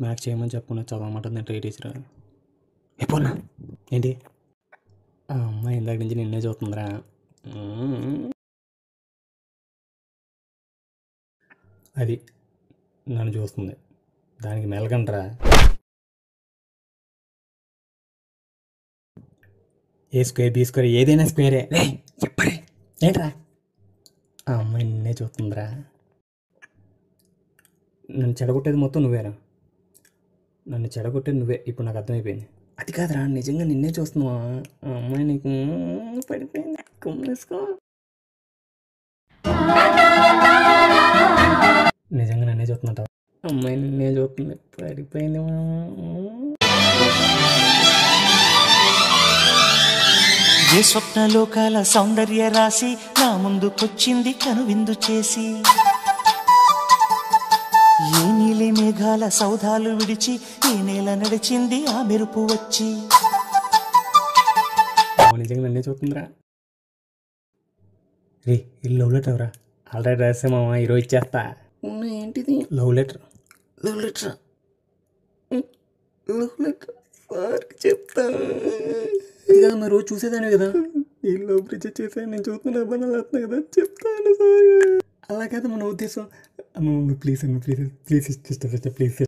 Maths చేయమని చెప్పుకున్నా చదవమంటుంది tree teacher. ఎప్పుడున్నా ఏంటి ఆ అమ్మాయి ఇందాక నుంచి నిన్నే చూస్తుందిరా. అది నన్ను చూస్తుంది, దానికి మెలకంటరా. ఏ స్క్వేర్ బీ స్క్వేర్ ఏదైనా స్క్వేరే చెప్పరే ఏంట్రా. ఆ అమ్మాయి నిన్నే చూస్తుందిరా. నన్ను చెడగొట్టేది మొత్తం నువ్వేరా, నన్ను చెడగొట్టేది నువ్వే. ఇప్పుడు నాకు అర్థమైపోయింది. అది కాదురా, నిజంగా నిన్నే చూస్తున్నావా? ఆ అమ్మాయి నీకు పడిపోయింది, కుమ్మేసుకో. నిజంగా నన్నే చూస్తున్నట్ట, అమ్మాయి నిన్నే చూస్తుంది, పడిపోయింది. ఏ స్వప్నలోకాల సౌందర్య రాశి నా ముందుకొచ్చింది కనువిందు చేసి, ఏ నీలి మేఘాల సౌధాలు విడిచి ఈ నేల నడిచింది ఆ మెరుపు వచ్చి. నిజంగా నన్నే చూస్తుందిరా. రే ఇది లవ్ లెటర్ ఎవరా? ఆల్రెడీ రాసే మామ, ఈరోజు ఇచ్చేస్తా. ఏంటిది? Love letter. లవ్ లెటరా? లవ్ లెటర్ సార్కి చెప్తా. అది కదా మరి రోజు చూసేదాన్ని కదా. ఈ లవ్ బ్రిడ్జ్ చేసాను, నేను చూస్తున్నా పని అవుతున్నా కదా, చెప్తాను సార్. అలా కదా మన ఉద్దేశం. అమ్మ ప్లీజ్ అమ్మ, ప్లీజ్ ప్లీజ్ సిస్టర్, ప్లీజ్